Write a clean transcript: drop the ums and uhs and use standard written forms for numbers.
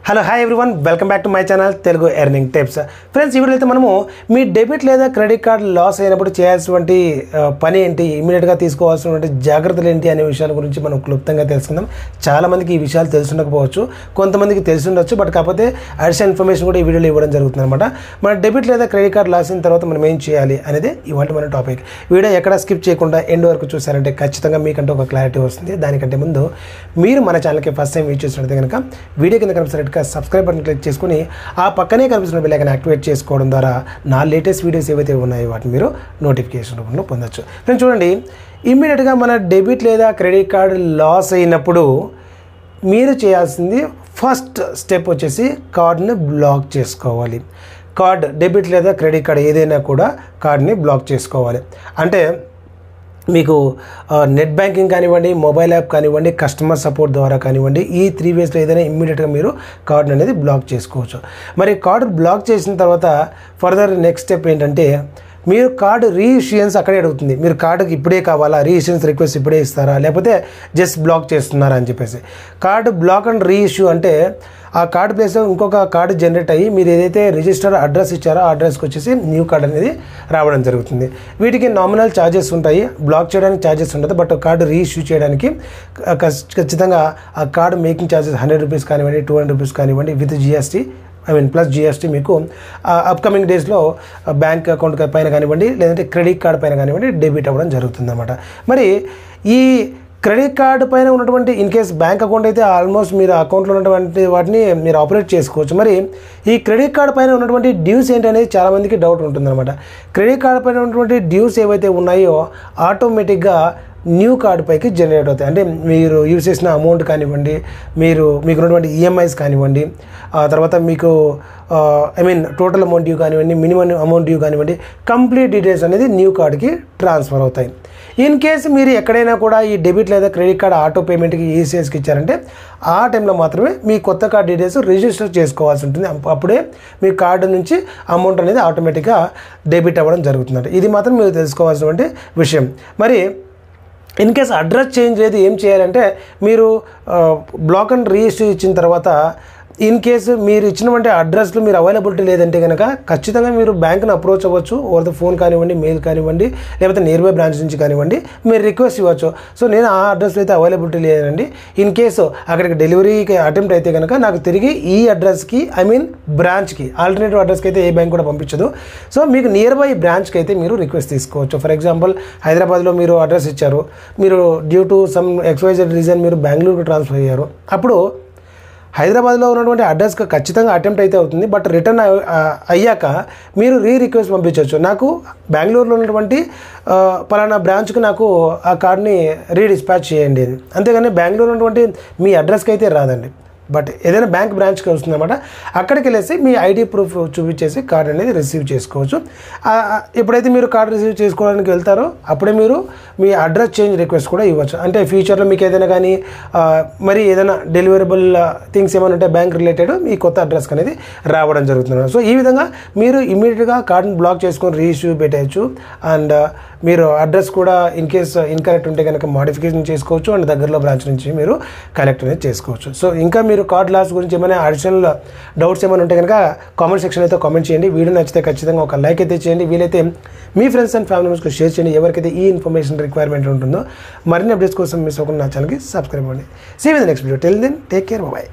Hello hi everyone, welcome back to my channel Telugu earning tips. Friends, ఈ వీడియోలో అయితే మనము మీ డెబిట్ లేదా క్రెడిట్ కార్డ్ లాస్ అయినప్పుడు చేయాల్సినటువంటి పని ఏంటి, ఇమీడియట్గా తీసుకోవాల్సినటువంటి జాగ్రత్తలు ఏంటి అనే విషయాల గురించి మనం క్లుప్తంగా తెలుసుకుందాం. చాలామందికి ఈ విషయాలు తెలుసుండకపోవచ్చు, కొంతమందికి తెలిసి ఉండొచ్చు, బట్ కాకపోతే అడిషనల్ ఇన్ఫర్మేషన్ కూడా ఈ వీడియోలో ఇవ్వడం జరుగుతుంది అనమాట. మన డెబిట్ లేదా క్రెడిట్ కార్డ్ లాస్ అయిన తర్వాత మనం ఏం చేయాలి అనేది ఇవాళ మన టాపిక్. వీడియో ఎక్కడ స్కిప్ చేయకుండా ఎండ్ వరకు చూసారంటే ఖచ్చితంగా మీకంటే ఒక క్లారిటీ వస్తుంది. దానికంటే ముందు మీరు మన ఛానల్కి ఫస్ట్ టైం వీచ్ చేసినట్టు కనుక వీడియో కింద కనిపిస్తున్నట్టు సబ్స్క్రైబ్ బటన్ క్లిక్ చేసుకుని ఆ పక్కనే కనిపిస్తున్న బెల్ ఐకాన్ యాక్టివేట్ చేసుకోవడం ద్వారా నా లేటెస్ట్ వీడియోస్ ఏవైతే ఉన్నాయో వాటిని మీరు నోటిఫికేషన్ రూపంలో పొందొచ్చు. ఫ్రెండ్స్, చూడండి, ఇమ్మీడియట్గా మన డెబిట్ లేదా క్రెడిట్ కార్డు లాస్ అయినప్పుడు మీరు చేయాల్సింది ఫస్ట్ స్టెప్ వచ్చేసి కార్డుని బ్లాక్ చేసుకోవాలి. కార్డ్ డెబిట్ లేదా క్రెడిట్ కార్డ్ ఏదైనా కూడా కార్డ్ని బ్లాక్ చేసుకోవాలి. అంటే మీకు నెట్ బ్యాంకింగ్ కానివ్వండి, మొబైల్ యాప్ కానివ్వండి, కస్టమర్ సపోర్ట్ ద్వారా కానివ్వండి, ఈ 3 వేస్లో ఏదైనా ఇమ్మీడియట్గా మీరు కార్డు అనేది బ్లాక్ చేసుకోవచ్చు. మరి కార్డు బ్లాక్ చేసిన తర్వాత ఫర్దర్ నెక్స్ట్ స్టెప్ ఏంటంటే, మీరు కార్డు రీఇష్యూయన్స్ అక్కడే అడుగుతుంది. మీరు కార్డుకి ఇప్పుడే కావాలా, రీఇష్యూయన్స్ రిక్వెస్ట్ ఇప్పుడే ఇస్తారా, లేకపోతే జస్ట్ బ్లాక్ చేస్తున్నారా అని చెప్పేసి. కార్డు బ్లాక్ అండ్ రీఇష్యూ అంటే ఆ కార్డు ప్లేస్లో ఇంకొక కార్డు జనరేట్ అయ్యి మీరు ఏదైతే రిజిస్టర్ అడ్రస్ ఇచ్చారో ఆ అడ్రస్కి వచ్చేసి న్యూ కార్డు అనేది రావడం జరుగుతుంది. వీటికి నామినల్ ఛార్జెస్ ఉంటాయి, బ్లాక్ చేయడానికి ఛార్జెస్ ఉంటుంది, బట్ కార్డు రీఇష్యూ చేయడానికి ఖచ్చితంగా ఆ కార్డు మేకింగ్ ఛార్జెస్ 100 రూపీస్ కానివ్వండి, 200 రూపీస్ కానివ్వండి, విత్ జిఎస్టీ ప్లస్ జిఎస్టీ మీకు అప్కమింగ్ డేస్లో బ్యాంక్ అకౌంట్ పైన కానివ్వండి, లేదంటే క్రెడిట్ కార్డు పైన కానివ్వండి డెబిట్ అవ్వడం జరుగుతుంది అన్నమాట. మరి ఈ క్రెడిట్ కార్డు పైన ఉన్నటువంటి ఇన్ కేస్ బ్యాంక్ అకౌంట్ అయితే ఆల్మోస్ట్ మీరు అకౌంట్లో ఉన్నటువంటి వాటిని మీరు ఆపరేట్ చేసుకోవచ్చు. మరి ఈ క్రెడిట్ కార్డు పైన ఉన్నటువంటి డ్యూస్ ఏంటి అనేది చాలామందికి డౌట్ ఉంటుందన్నమాట. క్రెడిట్ కార్డు పైన ఉన్నటువంటి డ్యూస్ ఏవైతే ఉన్నాయో ఆటోమేటిక్గా న్యూ కార్డు పైకి జనరేట్ అవుతాయి. అంటే మీరు యూజ్ చేసిన అమౌంట్ కానివ్వండి, మీకు ఉన్నటువంటి ఈఎంఐస్ కానివ్వండి, తర్వాత మీకు టోటల్ అమౌంట్ డ్యూ కానివ్వండి, మినిమం అమౌంట్ డ్యూ కానివ్వండి, కంప్లీట్ డీటెయిల్స్ అనేది న్యూ కార్డుకి ట్రాన్స్ఫర్ అవుతాయి. ఇన్ కేసు మీరు ఎక్కడైనా కూడా ఈ డెబిట్ లేదా క్రెడిట్ కార్డు ఆటో పేమెంట్కి ఈసీఎస్కి ఇచ్చారంటే ఆ టైంలో మాత్రమే మీ కొత్త కార్డు డీటెయిల్స్ రిజిస్టర్ చేసుకోవాల్సి ఉంటుంది. అప్పుడే మీ కార్డు నుంచి అమౌంట్ అనేది ఆటోమేటిక్గా డెబిట్ అవ్వడం జరుగుతుంది. ఇది మాత్రం మీరు తెలుసుకోవాల్సినటువంటి విషయం. మరి ఇన్ కేస్ అడ్రస్ చేంజ్ లేదు, ఏం చేయాలంటే మీరు బ్లాక్ అండ్ రీఇష్యూ ఇచ్చిన తర్వాత ఇన్ కేసు మీరు ఇచ్చినటువంటి అడ్రస్లు మీరు అవైలబిలిటీ లేదంటే కనుక ఖచ్చితంగా మీరు బ్యాంక్ని అప్రోచ్ అవ్వచ్చు. ఓవర్ ద ఫోన్ కానివ్వండి, మెయిల్ కానివ్వండి, లేకపోతే నియర్ బై బ్రాంచ్ నుంచి కానివ్వండి మీరు రిక్వెస్ట్ ఇవ్వచ్చు. సో నేను ఆ అడ్రస్లో అయితే అవైలబిలిటీ లేదండి, ఇన్ కేసు అక్కడికి డెలివరీకి అటెంప్ట్ అయితే కనుక నాకు తిరిగి ఈ అడ్రస్కి బ్రాంచ్కి ఆల్టర్నేటివ్ అడ్రస్కి అయితే ఏ బ్యాంక్ కూడా పంపించదు. సో మీకు నియర్ బై బ్రాంచ్కి అయితే మీరు రిక్వెస్ట్ తీసుకోవచ్చు. ఫర్ ఎగ్జాంపుల్ హైదరాబాద్లో మీరు అడ్రస్ ఇచ్చారు, మీరు due to some XYZ reason మీరు బెంగళూరుకు ట్రాన్స్ఫర్ అయ్యారు. అప్పుడు హైదరాబాద్లో ఉన్నటువంటి అడ్రస్కి ఖచ్చితంగా అటెంప్ట్ అయితే అవుతుంది, బట్ రిటర్న్ అయ్యాక మీరు రిక్వెస్ట్ పంపించవచ్చు. నాకు బెంగళూరులో ఉన్నటువంటి పలానా బ్రాంచ్కి నాకు ఆ కార్డ్ని డిస్పాచ్ చేయండి అని. అంతేగాని బెంగళూరు ఉన్నటువంటి మీ అడ్రస్కి అయితే రాదండి, బట్ ఏదైనా బ్యాంక్ బ్రాంచ్కి వస్తుందన్నమాట. అక్కడికి వెళ్ళేసి మీ ఐడి ప్రూఫ్ చూపించేసి కార్డ్ అనేది రిసీవ్ చేసుకోవచ్చు. ఎప్పుడైతే మీరు కార్డు రిసీవ్ చేసుకోవడానికి వెళ్తారో అప్పుడే మీరు మీ అడ్రస్ చేంజ్ రిక్వెస్ట్ కూడా ఇవ్వచ్చు. అంటే ఫ్యూచర్లో మీకు ఏదైనా కానీ మరి ఏదైనా డెలివరబుల్ థింగ్స్ ఏమైనా ఉంటే బ్యాంక్ రిలేటెడ్ మీ కొత్త అడ్రస్కి అనేది రావడం జరుగుతుంది. సో ఈ విధంగా మీరు ఇమీడియట్గా కార్డుని బ్లాక్ చేసుకొని రీఇష్యూ పెట్టేయచ్చు. అండ్ మీరు అడ్రస్ కూడా ఇన్ కేస్ ఇన్కరెక్ట్ ఉంటే కనుక మోడిఫికేషన్ చేసుకోవచ్చు. అండ్ దగ్గరలో బ్రాంచ్ నుంచి మీరు కలెక్ట్ అనేది చేసుకోవచ్చు. సో ఇంకా మీరు కార్డ్ లాస్ గురించి ఏమైనా అడిషనల్ డౌట్స్ ఏమైనా ఉంటే కనుక కామెంట్ సెక్షన్ అయితే కామెంట్ చేయండి. వీడియో నచ్చితే ఖచ్చితంగా ఒక లైక్ అయితే చేయండి. వీలైతే మీ ఫ్రెండ్స్ అండ్ ఫ్యామిలీ మెంబర్స్కి షేర్ చేయండి, ఎవరికైతే ఈ ఇన్ఫర్మేషన్ రిక్వైర్మెంట్ ఉంటుందో. మరిన్ని అప్డేట్స్ కోసం మిస్ అవ్వకుండా నా ఛానల్కి సబ్స్క్రైబ్ అవ్వండి. See you in the next video. Till then take care, by.